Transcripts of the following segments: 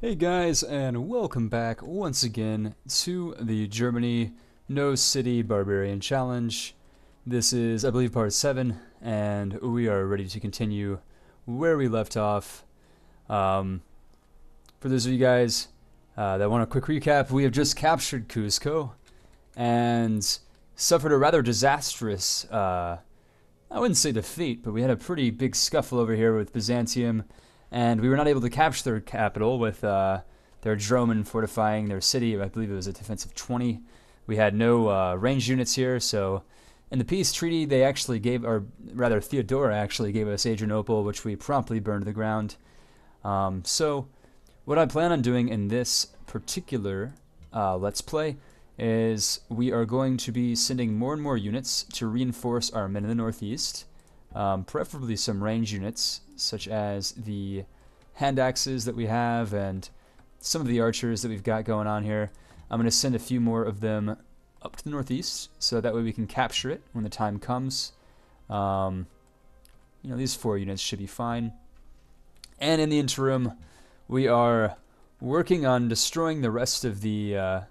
Hey guys, and welcome back once again to the Germany No City Barbarian Challenge. This is, I believe, part 7, and we are ready to continue where we left off. For those of you guys that want a quick recap, we have just captured Cuzco and suffered a rather disastrous, I wouldn't say defeat, but we had a pretty big scuffle over here with Byzantium. And we were not able to capture their capital with their drone fortifying their city. I believe it was a defensive 20. We had no ranged units here, so in the peace treaty, they actually gave, or rather, Theodora actually gave us Adrianople, which we promptly burned to the ground. So, what I plan on doing in this particular Let's Play is we are going to be sending more and more units to reinforce our men in the northeast. Preferably some range units, such as the hand axes that we have and some of the archers that we've got going on here. I'm going to send a few more of them up to the northeast, so that way we can capture it when the time comes. These 4 units should be fine. And in the interim, we are working on destroying the rest of the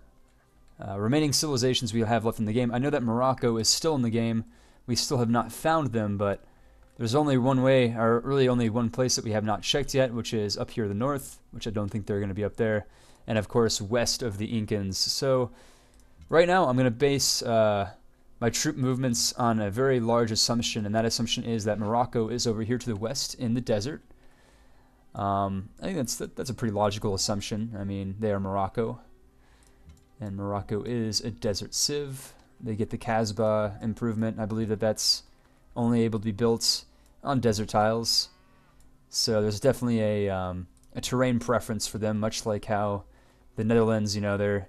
remaining civilizations we have left in the game. I know that Morocco is still in the game. We still have not found them, but there's only one way, or really only one place that we have not checked yet, which is up here in the north, which I don't think they're going to be up there, and of course west of the Incans. So right now I'm going to base my troop movements on a very large assumption, and that assumption is that Morocco is over here to the west in the desert. I think that's a pretty logical assumption. I mean, they are Morocco, and Morocco is a desert civ. They get the Casbah improvement. I believe that that's only able to be built on desert tiles. So there's definitely a terrain preference for them, much like how the Netherlands, they've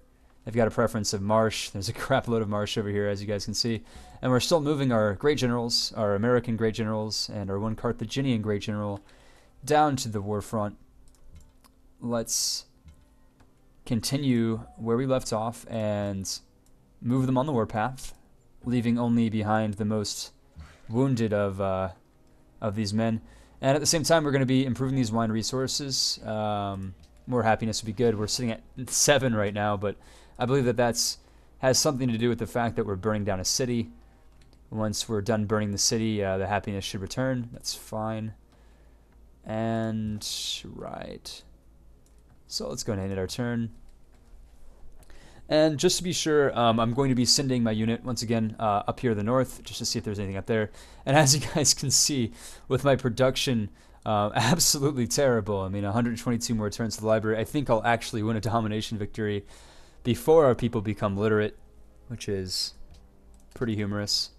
got a preference of marsh. There's a crap load of marsh over here, as you guys can see. And we're still moving our great generals, our American great generals, and our one Carthaginian great general down to the war front. Let's continue where we left off and move them on the warpath, leaving only behind the most wounded of these men. And at the same time, we're going to be improving these wine resources. More happiness would be good. We're sitting at 7 right now, but I believe that has something to do with the fact that we're burning down a city. Once we're done burning the city, the happiness should return. That's fine. And right. So let's go ahead and end our turn. And just to be sure, I'm going to be sending my unit once again up here to the north, just to see if there's anything up there. And as you guys can see, with my production absolutely terrible. I mean, 122 more turns to the library. I think I'll actually win a domination victory before our people become literate, which is pretty humorous.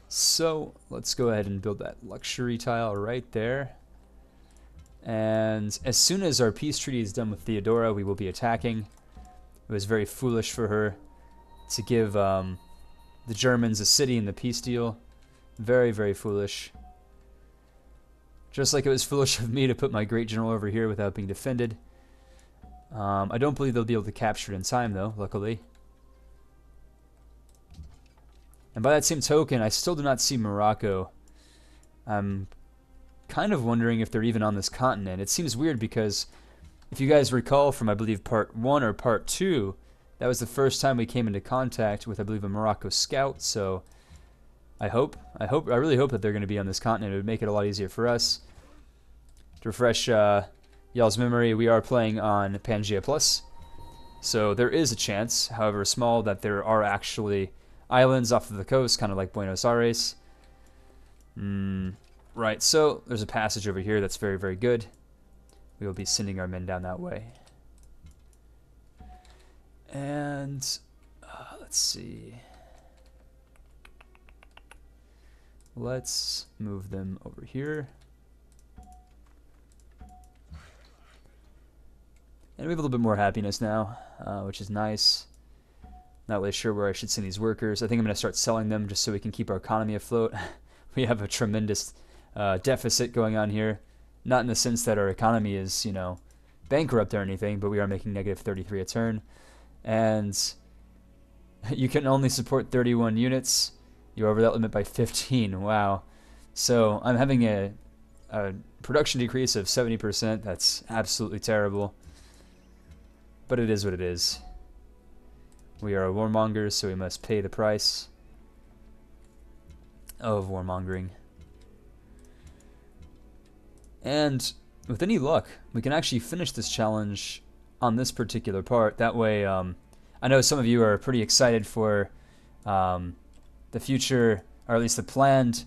So let's go ahead and build that luxury tile right there. And as soon as our peace treaty is done with Theodora, we will be attacking. It was very foolish for her to give the Germans a city in the peace deal. Very, very foolish. Just like it was foolish of me to put my great general over here without being defended. I don't believe they'll be able to capture it in time, though, luckily. And by that same token, I still do not see Morocco. I'm kind of wondering if they're even on this continent. It seems weird because if you guys recall from, I believe, part 1 or part 2, that was the first time we came into contact with, I believe, a Morocco scout. So I really hope that they're going to be on this continent. It would make it a lot easier for us. To refresh y'all's memory, we are playing on Pangea Plus, so there is a chance, however small, that there are actually islands off of the coast, kind of like Buenos Aires. Right, so there's a passage over here that's very, very good. We will be sending our men down that way. And let's see. Let's move them over here. And we have a little bit more happiness now, which is nice. Not really sure where I should send these workers. I think I'm going to start selling them just so we can keep our economy afloat. We have a tremendous deficit going on here. Not in the sense that our economy is, bankrupt or anything, but we are making negative 33 a turn. And you can only support 31 units. You're over that limit by 15. Wow. So I'm having a a production decrease of 70%. That's absolutely terrible. But it is what it is. We are warmongers, so we must pay the price of warmongering. And with any luck, we can actually finish this challenge on this particular part. That way, I know some of you are pretty excited for the future, or at least the planned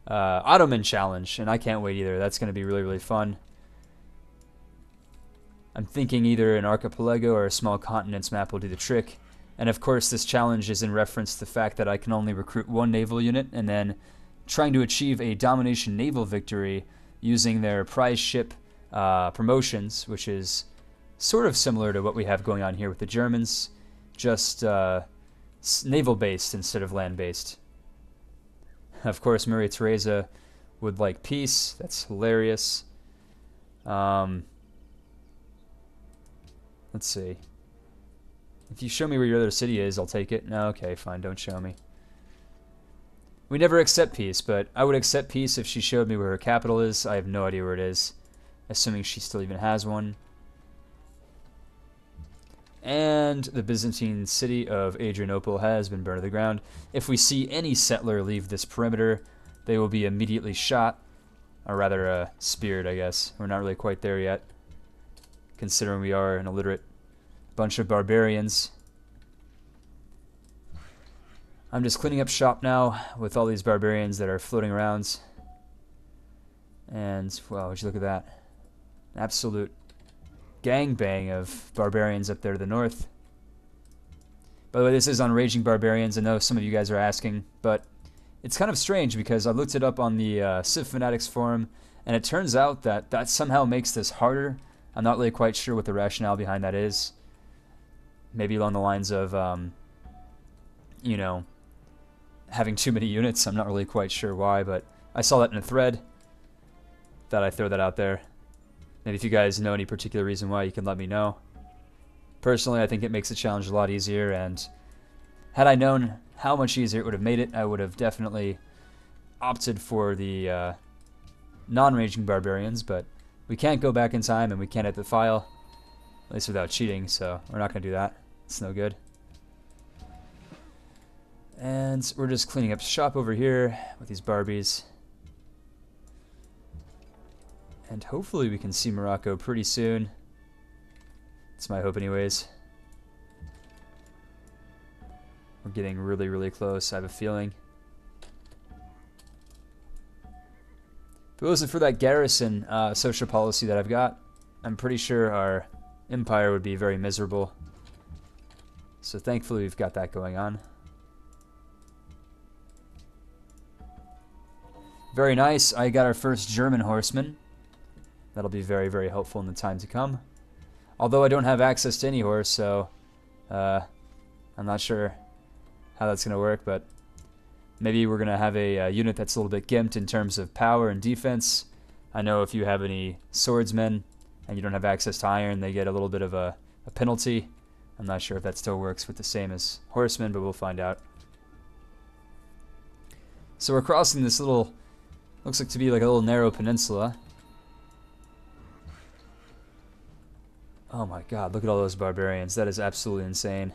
Ottoman challenge, and I can't wait either. That's going to be really, really fun. I'm thinking either an archipelago or a small continents map will do the trick. And of course, this challenge is in reference to the fact that I can only recruit one naval unit, and then trying to achieve a domination naval victory using their prize ship promotions, which is sort of similar to what we have going on here with the Germans, just naval-based instead of land-based. Of course, Maria Theresa would like peace. That's hilarious. Let's see. If you show me where your other city is, I'll take it. No, okay, fine, don't show me. We never accept peace, but I would accept peace if she showed me where her capital is. I have no idea where it is, assuming she still even has one. And the Byzantine city of Adrianople has been burned to the ground. If we see any settler leave this perimeter, they will be immediately shot, or rather speared, I guess. We're not really quite there yet, considering we are an illiterate bunch of barbarians. I'm just cleaning up shop now with all these barbarians that are floating around. And, wow, would you look at that? An absolute gangbang of barbarians up there to the north. By the way, this is on Raging Barbarians. I know some of you guys are asking, but it's kind of strange because I looked it up on the Civ Fanatics forum, and it turns out that that somehow makes this harder. I'm not really quite sure what the rationale behind that is. Maybe along the lines of, you know, having too many units. I'm not really quite sure why, but I saw that in a thread. Thought I'd throw that out there. Maybe if you guys know any particular reason why, you can let me know. Personally, I think it makes the challenge a lot easier, and had I known how much easier it would have made it, I would have definitely opted for the non-raging barbarians, but we can't go back in time and we can't edit the file, at least without cheating, so we're not going to do that. It's no good. And we're just cleaning up shop over here with these Barbies. And hopefully we can see Morocco pretty soon. It's my hope anyways. We're getting really, really close, I have a feeling. If it wasn't for that garrison social policy that I've got, I'm pretty sure our empire would be very miserable. So thankfully we've got that going on. Very nice. I got our first German horseman. That'll be very, very helpful in the time to come. Although I don't have access to any horse, so I'm not sure how that's going to work, but maybe we're going to have a unit that's a little bit gimped in terms of power and defense. I know if you have any swordsmen and you don't have access to iron, they get a little bit of a penalty. I'm not sure if that still works with the same as horsemen, but we'll find out. So we're crossing this little, looks like to be like a little narrow peninsula. Oh my god, look at all those barbarians. That is absolutely insane.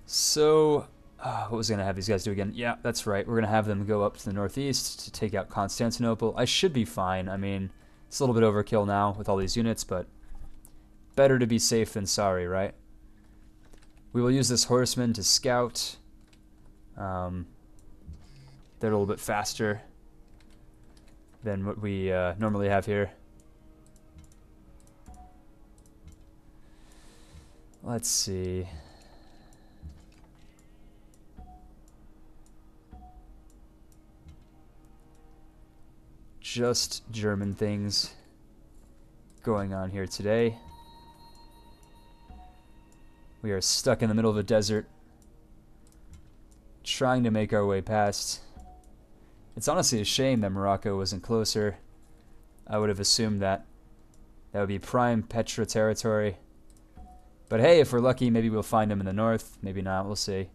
So, what was I going to have these guys do again? Yeah, that's right. We're going to have them go up to the northeast to take out Constantinople. I should be fine. I mean, it's a little bit overkill now with all these units, but better to be safe than sorry, right? We will use this horseman to scout. They're a little bit faster than what we normally have here. Let's see. Just German things going on here today. We are stuck in the middle of a desert, trying to make our way past. It's honestly a shame that Morocco wasn't closer. I would have assumed that that would be prime Petra territory. But hey, if we're lucky, maybe we'll find them in the north. Maybe not, we'll see.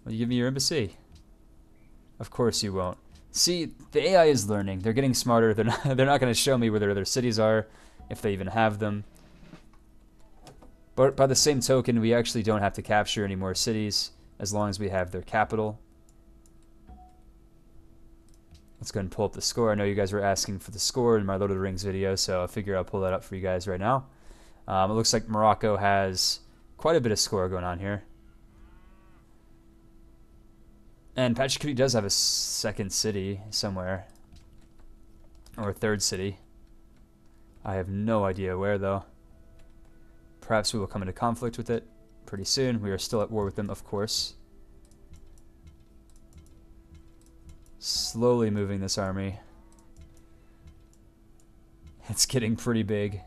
Will you give me your embassy? Of course you won't. See, the AI is learning. They're getting smarter. They're not going to show me where their other cities are, if they even have them. But by the same token, we actually don't have to capture any more cities as long as we have their capital. Let's go ahead and pull up the score. I know you guys were asking for the score in my Lord of the Rings video, so I figure I'll pull that up for you guys right now. It looks like Morocco has quite a bit of score going on here. And Pachacudi does have a second city somewhere. Or a third city. I have no idea where, though. Perhaps we will come into conflict with it pretty soon. We are still at war with them, of course. Slowly moving this army. It's getting pretty big.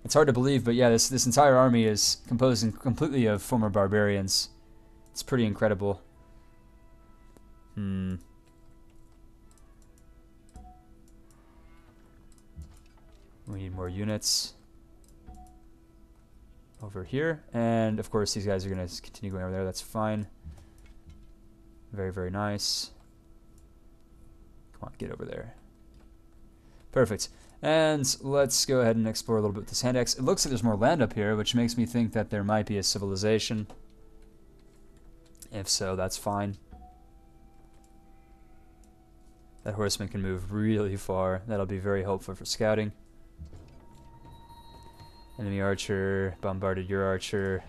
It's hard to believe, but yeah, this entire army is composed completely of former barbarians. It's pretty incredible. We need more units over here. And of course, these guys are going to continue going over there. That's fine. Very, very nice. Come on, get over there. Perfect. And let's go ahead and explore a little bit with this hand axe. It looks like there's more land up here, which makes me think that there might be a civilization. If so, that's fine. That horseman can move really far. That'll be very helpful for scouting. Enemy archer bombarded your archer.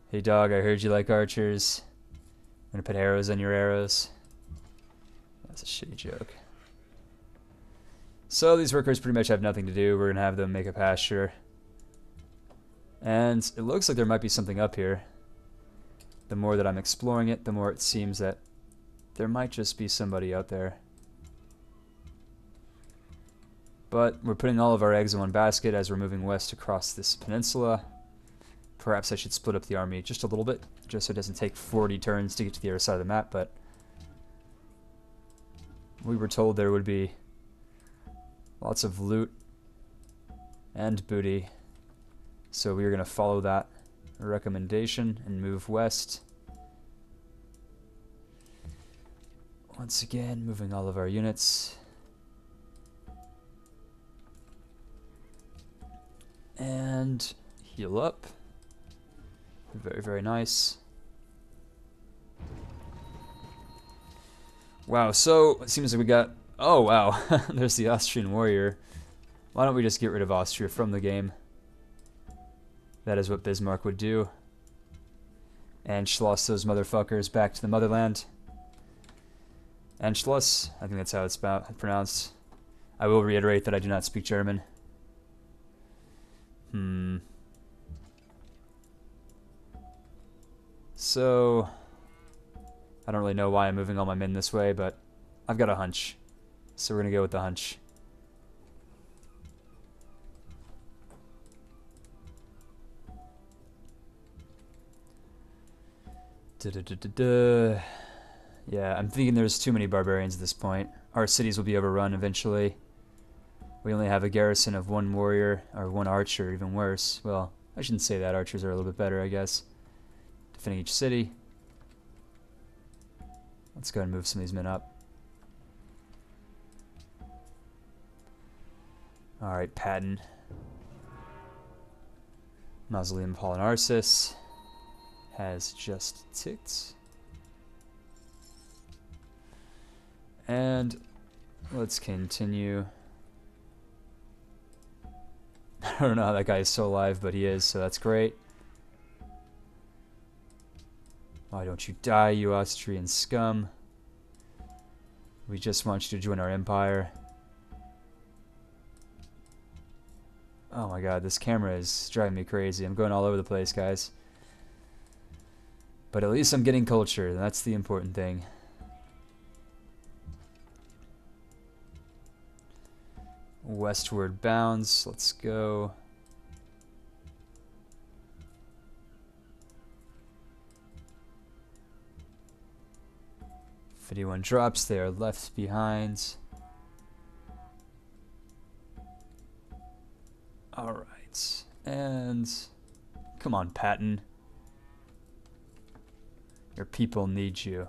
Hey dog, I heard you like archers. I'm gonna put arrows on your arrows. That's a shitty joke. So these workers pretty much have nothing to do. We're gonna have them make a pasture. And it looks like there might be something up here. The more that I'm exploring it, the more it seems that there might just be somebody out there. But we're putting all of our eggs in one basket as we're moving west across this peninsula. Perhaps I should split up the army just a little bit, just so it doesn't take 40 turns to get to the other side of the map, but we were told there would be lots of loot and booty, so we are going to follow that recommendation and move west. Once again, moving all of our units. And heal up. Very, very nice. Wow, so it seems like we got... Oh, wow. There's the Austrian warrior. Why don't we just get rid of Austria from the game? That is what Bismarck would do. And Schloss those motherfuckers back to the motherland. Anschluss, I think that's how it's pronounced. I will reiterate that I do not speak German. So, I don't really know why I'm moving all my men this way, but I've got a hunch. So we're going to go with the hunch. Yeah, I'm thinking there's too many barbarians at this point. Our cities will be overrun eventually. We only have a garrison of one warrior, or one archer, even worse. Well, I shouldn't say that. Archers are a little bit better, I guess. Defending each city. Let's go ahead and move some of these men up. Alright, Patton. Mausoleum Polinarsis has just ticked. And let's continue. I don't know how that guy is still alive, but he is, so that's great. Why don't you die, you Austrian scum? We just want you to join our empire. Oh my god, this camera is driving me crazy. I'm going all over the place, guys. But at least I'm getting culture, and that's the important thing. Westward bounds, let's go. If anyone drops, they are left behind. Alright, and come on, Patton. Your people need you.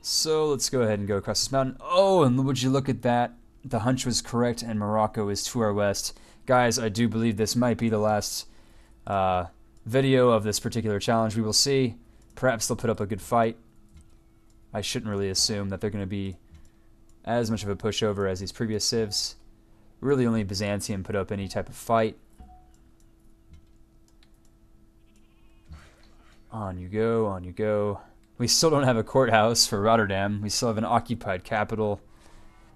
So let's go ahead and go across this mountain. Oh, and would you look at that? The hunch was correct, and Morocco is to our west. Guys, I do believe this might be the last video of this particular challenge. We will see. Perhaps they'll put up a good fight. I shouldn't really assume that they're going to be as much of a pushover as these previous civs. Really only Byzantium put up any type of fight. On you go, on you go. We still don't have a courthouse for Rotterdam. We still have an occupied capital.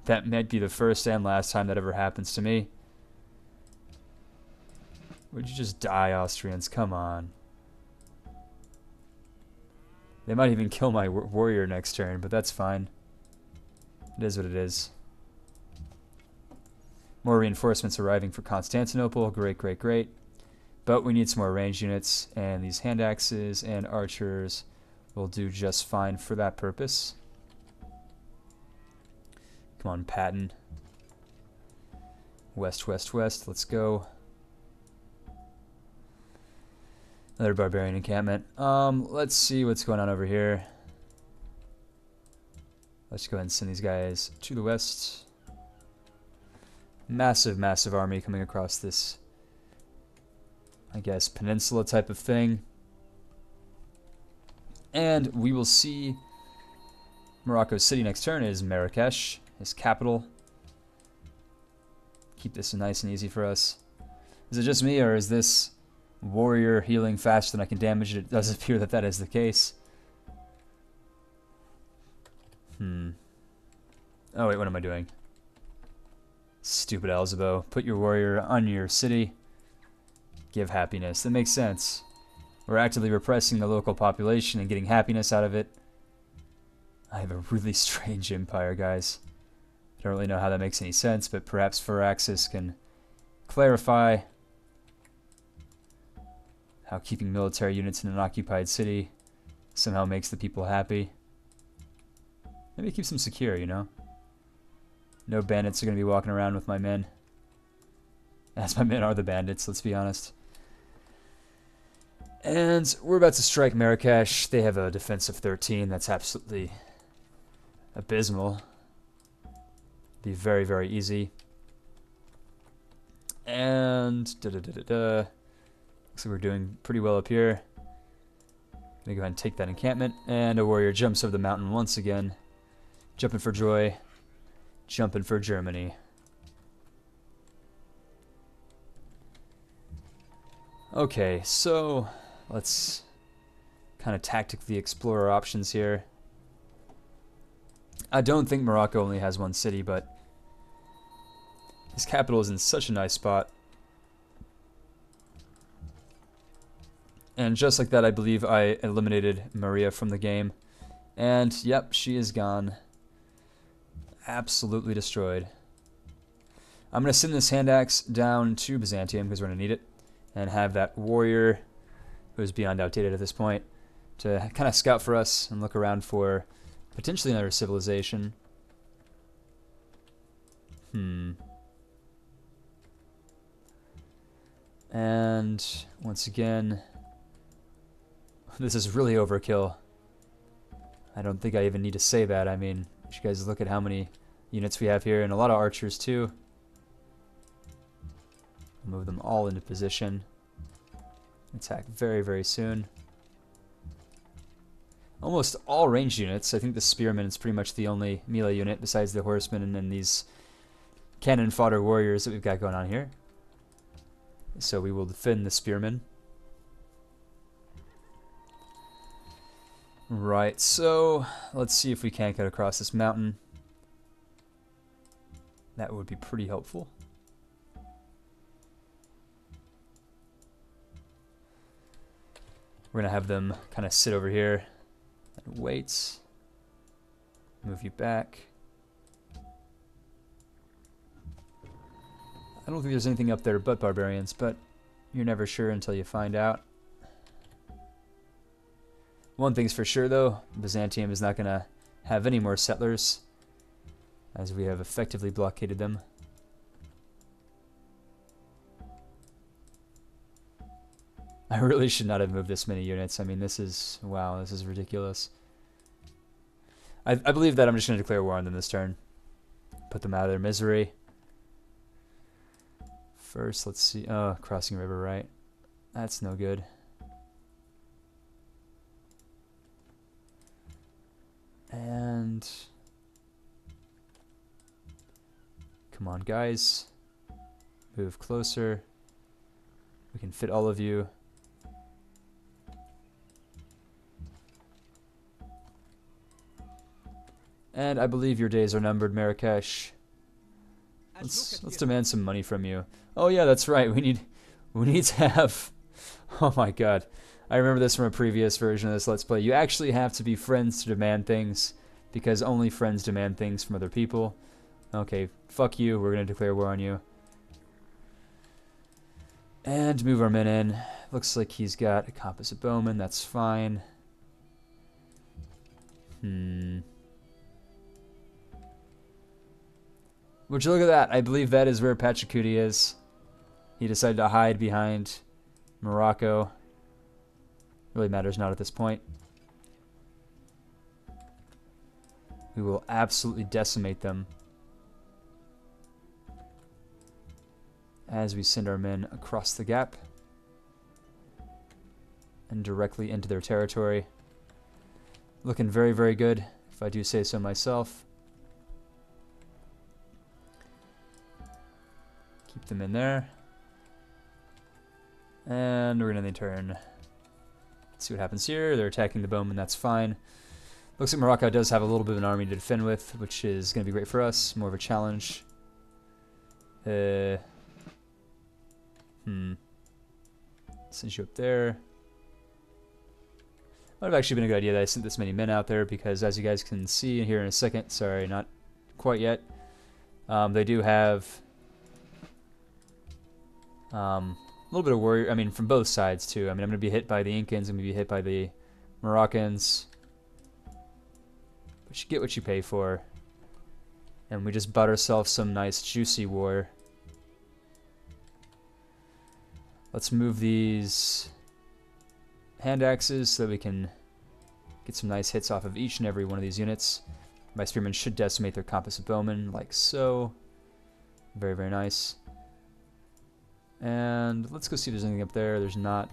That might be the first and last time that ever happens to me. Would you just die, Austrians? Come on. They might even kill my warrior next turn, but that's fine. It is what it is. More reinforcements arriving for Constantinople. Great, great, great. But we need some more ranged units, and these hand axes and archers will do just fine for that purpose. Come on, Patton. West, west, west. Let's go. Another barbarian encampment. Let's see what's going on over here. Let's go ahead and send these guys to the west. Massive, massive army coming across this, I guess, peninsula type of thing. And we will see Morocco's city next turn is Marrakesh, his capital. Keep this nice and easy for us. Is it just me, or is this warrior healing faster than I can damage it? It does appear that that is the case. Oh wait, what am I doing? Stupid Alzabo. Put your warrior on your city. Give happiness. That makes sense. We're actively repressing the local population and getting happiness out of it. I have a really strange empire, guys. I don't really know how that makes any sense, but perhaps Firaxis can clarify how keeping military units in an occupied city somehow makes the people happy. Maybe it keeps them secure, you know? No bandits are going to be walking around with my men. As my men are the bandits, let's be honest. And we're about to strike Marrakesh. They have a defense of 13. That's absolutely abysmal. Be very, very easy. And looks like we're doing pretty well up here. Gonna go ahead and take that encampment. And a warrior jumps over the mountain once again. Jumping for joy. Jumping for Germany. Okay, so let's kind of tactically explore our options here. I don't think Morocco only has one city, but his capital is in such a nice spot. And just like that, I believe I eliminated Maria from the game. And yep, she is gone. Absolutely destroyed. I'm going to send this hand axe down to Byzantium because we're going to need it. And have that warrior, who is beyond outdated at this point, to kind of scout for us and look around for potentially another civilization. And once again, this is really overkill. I don't think I even need to say that. I mean, you guys look at how many units we have here, and a lot of archers too. Move them all into position. Attack very, very soon. Almost all ranged units. I think the spearman is pretty much the only melee unit besides the horsemen and then these cannon fodder warriors that we've got going on here. So we will defend the spearmen. Right, so let's see if we can't get across this mountain. That would be pretty helpful. We're going to have them kind of sit over here and wait. Move you back. I don't think there's anything up there but barbarians, but you're never sure until you find out. One thing's for sure, though, Byzantium is not going to have any more settlers, as we have effectively blockaded them. I really should not have moved this many units. I mean, this is, wow, this is ridiculous. I believe that I'm just going to declare war on them this turn. Put them out of their misery. First, let's see. Oh, crossing river, right. That's no good. And... come on, guys. Move closer. We can fit all of you. And I believe your days are numbered, Marrakesh. Let's demand some money from you. Oh yeah, that's right. We need to have... oh my god. I remember this from a previous version of this Let's Play. You actually have to be friends to demand things, because only friends demand things from other people. Okay, fuck you. We're going to declare war on you. And move our men in. Looks like he's got a composite bowman. That's fine. Would you look at that? I believe that is where Pachacuti is. He decided to hide behind Morocco. Really matters not at this point. We will absolutely decimate them as we send our men across the gap and directly into their territory. Looking very, very good, if I do say so myself. Keep them in there. And we're going to turn. Let's see what happens here. They're attacking the bowman, that's fine. Looks like Morocco does have a little bit of an army to defend with, which is going to be great for us. More of a challenge. Send you up there. Might have actually been a good idea that I sent this many men out there, because as you guys can see here in a second, sorry, not quite yet, they do have a little bit of warrior, I mean, from both sides too. I mean, I'm going to be hit by the Incans, I'm going to be hit by the Moroccans. But you get what you pay for. And we just bought ourselves some nice juicy war. Let's move these hand axes so that we can get some nice hits off of each and every one of these units. My spearmen should decimate their composite bowmen, like so. Very, very nice. And let's go see if there's anything up there. There's not.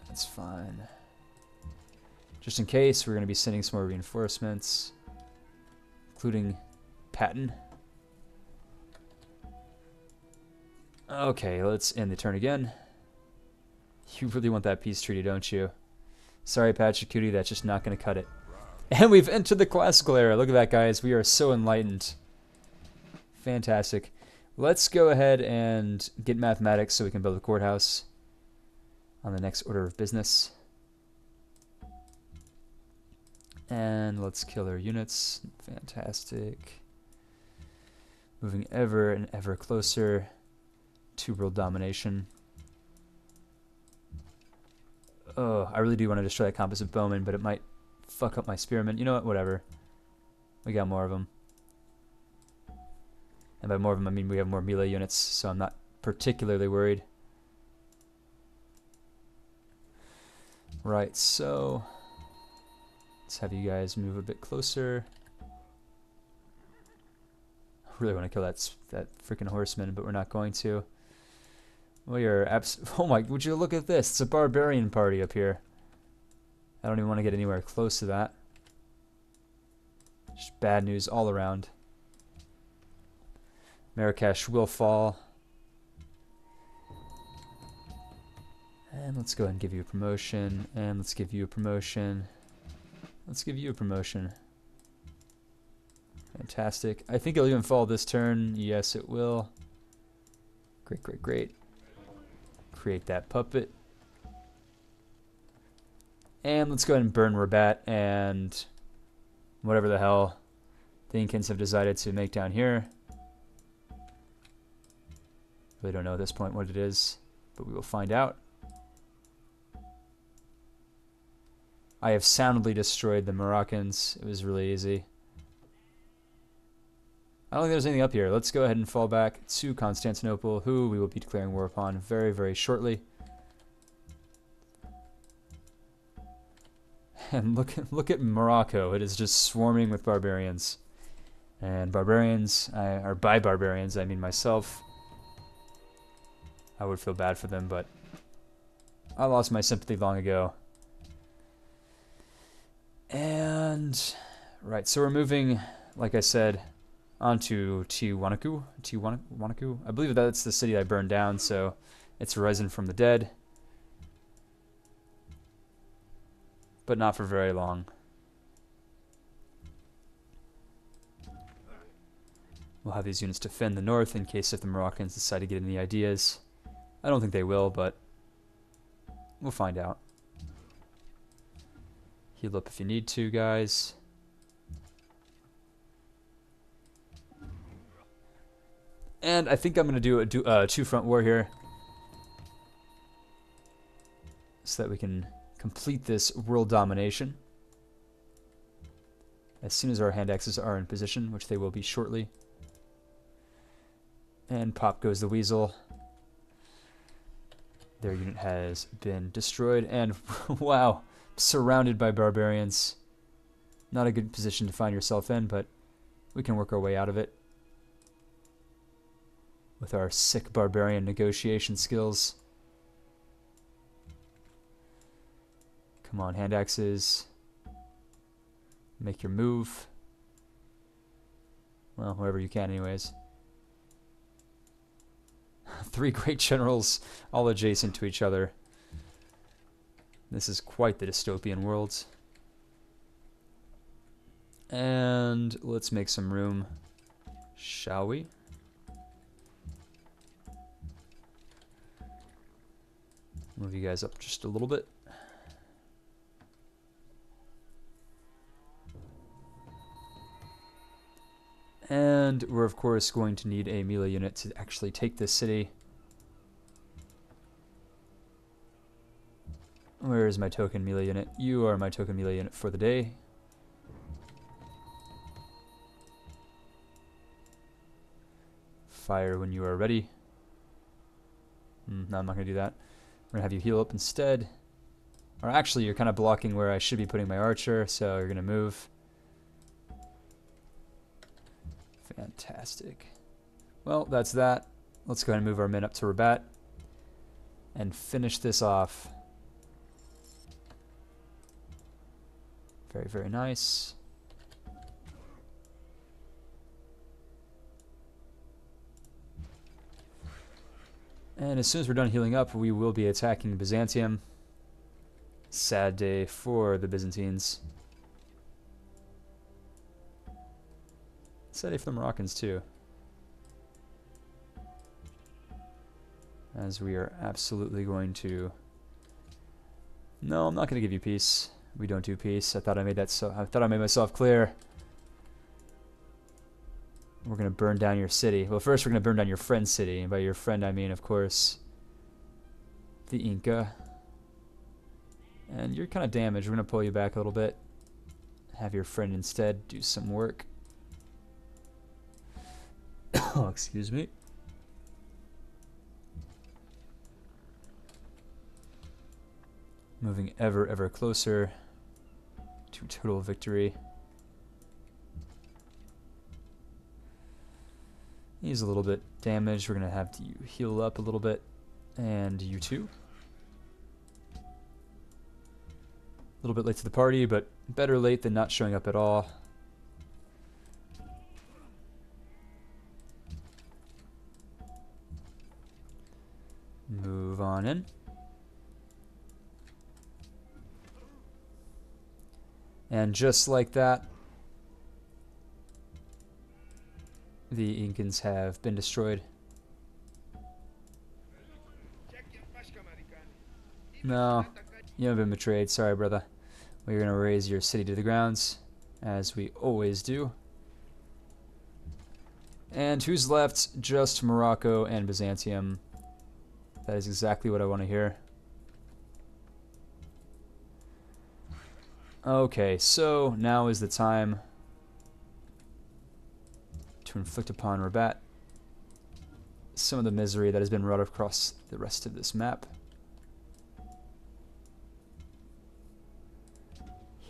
That's fine. Just in case, we're going to be sending some more reinforcements, including Patton. Okay, let's end the turn again. You really want that peace treaty, don't you? Sorry, Pachacuti, that's just not going to cut it. And we've entered the classical era. Look at that, guys. We are so enlightened. Fantastic. Let's go ahead and get mathematics so we can build a courthouse on the next order of business. And let's kill their units. Fantastic. Moving ever and ever closer to world domination. Oh, I really do want to destroy that composite bowman, but it might fuck up my spearmen. You know what? Whatever. We got more of them. And by more of them, I mean we have more melee units, so I'm not particularly worried. Right, so let's have you guys move a bit closer. I really want to kill that freaking horseman, but we're not going to. We are oh my, would you look at this? It's a barbarian party up here. I don't even want to get anywhere close to that. Just bad news all around. Marrakesh will fall. And let's go ahead and give you a promotion. And let's give you a promotion. Let's give you a promotion. Fantastic. I think it'll even fall this turn. Yes, it will. Great, great, great. Create that puppet. And let's go ahead and burn Rabat and whatever the hell the Incans have decided to make down here. Really don't know at this point what it is, but we will find out. I have soundly destroyed the Moroccans. It was really easy. I don't think there's anything up here. Let's go ahead and fall back to Constantinople, who we will be declaring war upon very, very shortly. And look at Morocco. It is just swarming with barbarians. And barbarians, or by barbarians, I mean myself. I would feel bad for them, but I lost my sympathy long ago. And, right, so we're moving, like I said, onto Tiwanaku. I believe that's the city I burned down, so it's risen from the dead. But not for very long. We'll have these units defend the north in case if the Moroccans decide to get any ideas. I don't think they will, but we'll find out. Heal up if you need to, guys. And I think I'm going to do a two-front war here, so that we can complete this world domination as soon as our hand axes are in position, which they will be shortly. And pop goes the weasel. Their unit has been destroyed, and wow, surrounded by barbarians. Not a good position to find yourself in, but we can work our way out of it with our sick barbarian negotiation skills. Come on, hand axes. Make your move. Well, wherever you can anyways. 3 great generals all adjacent to each other. This is quite the dystopian world. And let's make some room, shall we? Move you guys up just a little bit. And we're of course going to need a melee unit to actually take this city. Where is my token melee unit? You are my token melee unit for the day. Fire when you are ready. No, I'm not going to do that. We're going to have you heal up instead. Or actually, you're kind of blocking where I should be putting my archer, so you're going to move. Fantastic. Well, that's that. Let's go ahead and move our men up to Rabat and finish this off. Very, very nice. And as soon as we're done healing up, we will be attacking Byzantium. Sad day for the Byzantines. Sad day for the Moroccans too. As we are absolutely going to... No, I'm not going to give you peace. We don't do peace. I thought I made myself clear. We're going to burn down your city. Well, first we're going to burn down your friend's city. And by your friend, I mean, of course, the Inca. And you're kind of damaged. We're going to pull you back a little bit. Have your friend instead do some work. Oh, excuse me. Moving ever closer to total victory. He's a little bit damaged. We're going to have to heal up a little bit. And you too. A little bit late to the party, but better late than not showing up at all. Move on in. And just like that, the Incans have been destroyed. No, you haven't been betrayed. Sorry, brother. We're going to raise your city to the grounds, as we always do. And who's left? Just Morocco and Byzantium. That is exactly what I want to hear. Okay, so now is the time to inflict upon Rabat some of the misery that has been wrought across the rest of this map.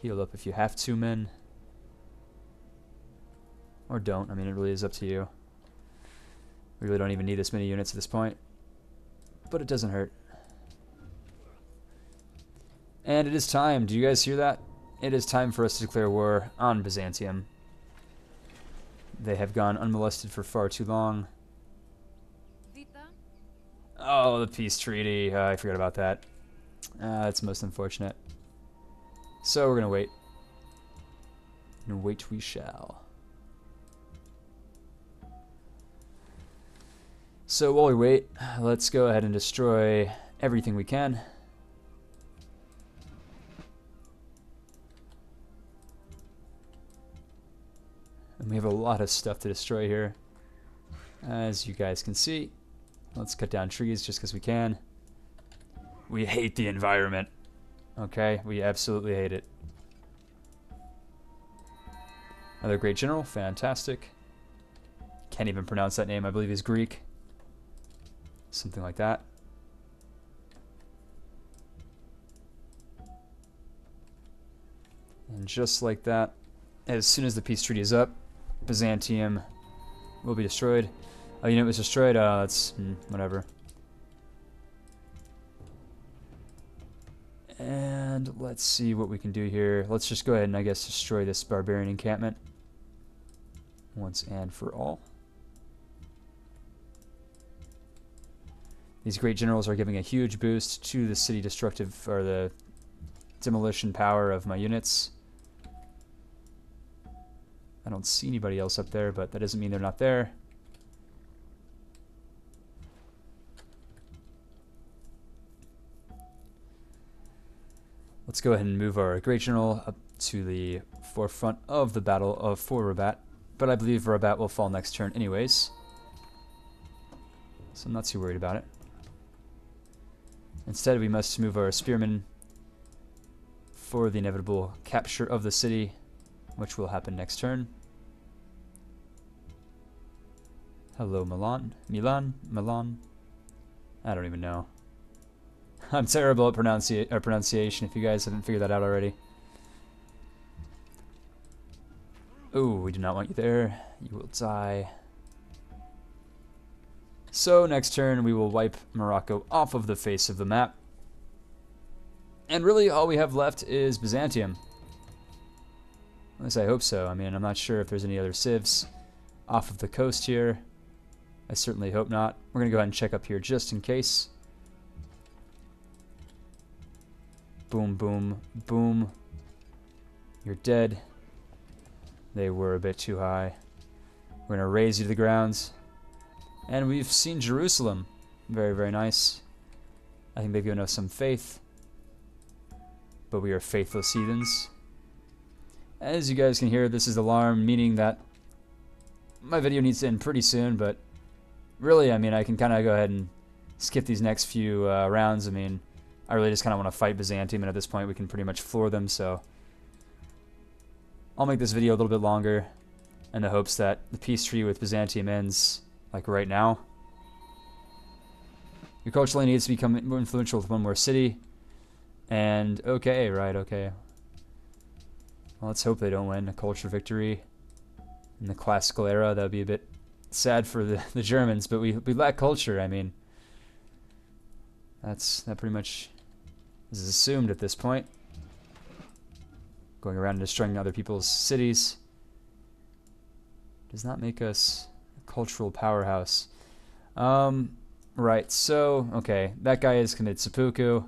Heal up if you have to, men. Or don't. I mean, it really is up to you. We really don't even need this many units at this point. But it doesn't hurt. And it is time. Do you guys hear that? It is time for us to declare war on Byzantium. They have gone unmolested for far too long. Oh, the peace treaty. I forgot about that. That's most unfortunate. So we're going to wait. And wait we shall. So while we wait, let's go ahead and destroy everything we can. And we have a lot of stuff to destroy here, as you guys can see. Let's cut down trees just because we can. We hate the environment. Okay, we absolutely hate it. Another great general, fantastic. Can't even pronounce that name, I believe he's Greek. Something like that. And just like that, as soon as the peace treaty is up, Byzantium will be destroyed. Oh, unit was destroyed? That's whatever. And let's see what we can do here. Let's just go ahead and, I guess, destroy this barbarian encampment once and for all. These great generals are giving a huge boost to the city destructive, or the demolition power of my units. I don't see anybody else up there, but that doesn't mean they're not there. Let's go ahead and move our great general up to the forefront of the battle for Rabat. But I believe Rabat will fall next turn anyways, so I'm not too worried about it. Instead, we must move our spearmen for the inevitable capture of the city, which will happen next turn. Hello, Milan. Milan. I don't even know. I'm terrible at pronunciation, if you guys haven't figured that out already. Ooh, we do not want you there. You will die. So next turn we will wipe Morocco off of the face of the map. And really all we have left is Byzantium. At least I hope so. I mean, I'm not sure if there's any other civs off of the coast here. I certainly hope not. We're going to go ahead and check up here just in case. Boom, boom, boom. You're dead. They were a bit too high. We're going to raise you to the grounds. And we've seen Jerusalem. Very, very nice. I think they've given us some faith. But we are faithless heathens. As you guys can hear, this is the alarm, meaning that my video needs to end pretty soon, but really, I mean, I can kind of go ahead and skip these next few rounds. I mean, I really just kind of want to fight Byzantium, and at this point we can pretty much floor them, so I'll make this video a little bit longer in the hopes that the peace treaty with Byzantium ends, like, right now. Your culture needs to become more influential with one more city, and okay, right, okay. Well, let's hope they don't win a culture victory in the classical era. That would be a bit sad for the Germans, but we lack culture. I mean, that pretty much is assumed at this point. Going around and destroying other people's cities does not make us a cultural powerhouse. Right, so, okay, that guy has committed seppuku.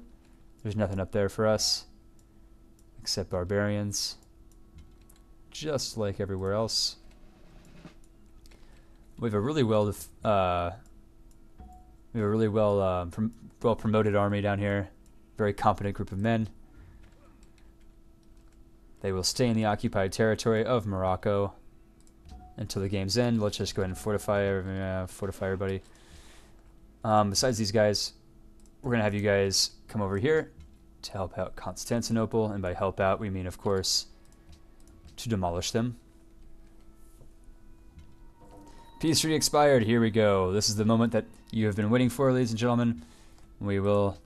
There's nothing up there for us except barbarians, just like everywhere else. We have a really well promoted army down here. Very competent group of men. They will stay in the occupied territory of Morocco until the game's end. Let's just go ahead and fortify everybody. Besides these guys, we're gonna have you guys come over here to help out Constantinople, and by help out we mean, of course, to demolish them. Peace treaty expired. Here we go. This is the moment that you have been waiting for, ladies and gentlemen. We will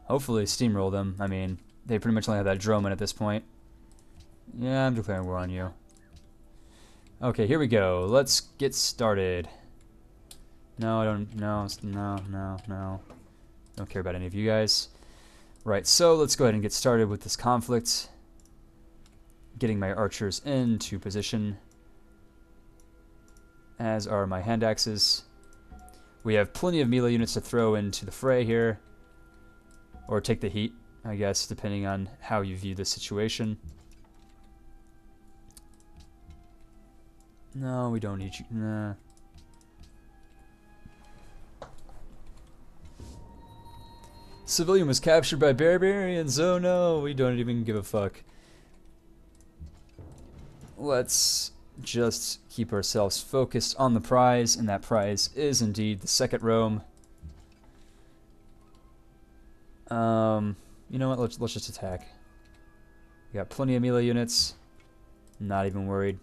hopefully steamroll them. I mean, They pretty much only have that drone at this point. Yeah, I'm declaring war on you. Okay, here we go. Let's get started. No, I don't. No, no. Don't care about any of you guys. Right, so let's go ahead and get started with this conflict. Getting my archers into position, as are my hand axes. We have plenty of melee units to throw into the fray here, or take the heat, I guess, depending on how you view the situation. No, we don't need you. Nah. Civilian was captured by barbarians. Oh no, we don't even give a fuck. Let's just keep ourselves focused on the prize, and that prize is indeed the second Rome. You know what? Let's just attack. We got plenty of melee units. Not even worried.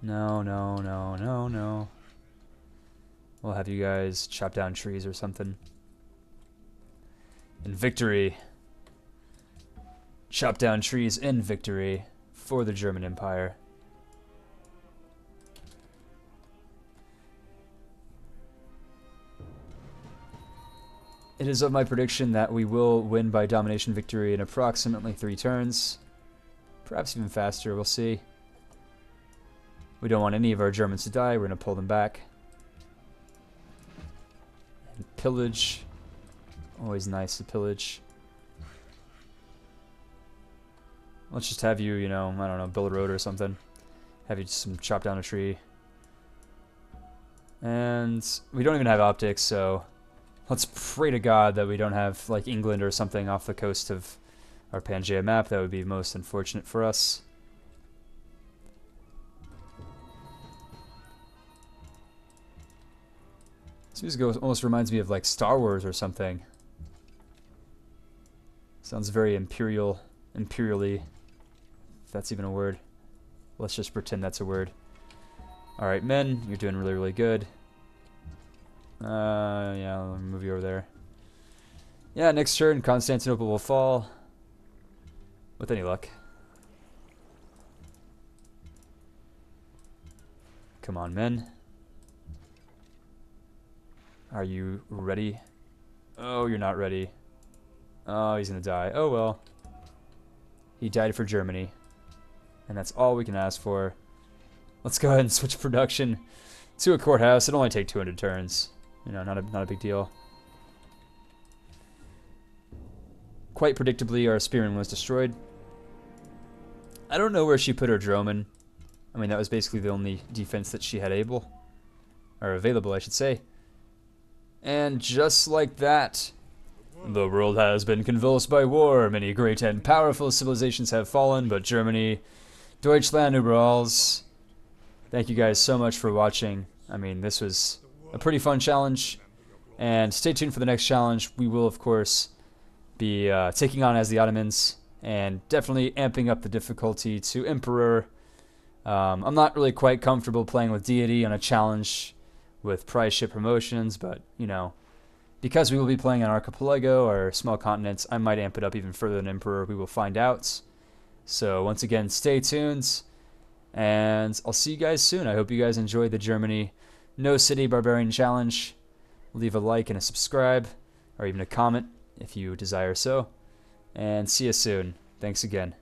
No, no, no, no, no. We'll have you guys chop down trees or something. In victory. Chop down trees in victory for the German Empire. It is of my prediction that we will win by domination victory in approximately 3 turns. Perhaps even faster, we'll see. We don't want any of our Germans to die, we're going to pull them back. And pillage. Always nice to pillage. Let's just have you, you know, I don't know, build a road or something. Have you just chop down a tree. And we don't even have optics, so let's pray to God that we don't have, like, England or something off the coast of our Pangea map. That would be most unfortunate for us. This music almost reminds me of, like, Star Wars or something. Sounds very imperially, if that's even a word. Let's just pretend that's a word. Alright, men, you're doing really, really good. Yeah, I'll move you over there. Yeah, next turn, Constantinople will fall. With any luck. Come on, men. Are you ready? Oh, you're not ready. Oh, he's gonna die. Oh well. He died for Germany. And that's all we can ask for. Let's go ahead and switch production to a courthouse. It'll only take 200 turns. You know, not a big deal. Quite predictably, our spearman was destroyed. I don't know where she put her droneman. I mean, that was basically the only defense that she had available, I should say. And just like that, the world has been convulsed by war. Many great and powerful civilizations have fallen, but Germany, Deutschland über alles. Thank you guys so much for watching. I mean, this was a pretty fun challenge. And stay tuned for the next challenge. We will, of course, be taking on as the Ottomans, and definitely amping up the difficulty to Emperor. I'm not really quite comfortable playing with deity on a challenge with prize ship promotions, but, you know, because we will be playing on Archipelago or small continents, I might amp it up even further than Emperor. We will find out. So once again, stay tuned, and I'll see you guys soon. I hope you guys enjoyed the Germany No City Barbarian Challenge. Leave a like and a subscribe, or even a comment if you desire so. And see you soon. Thanks again.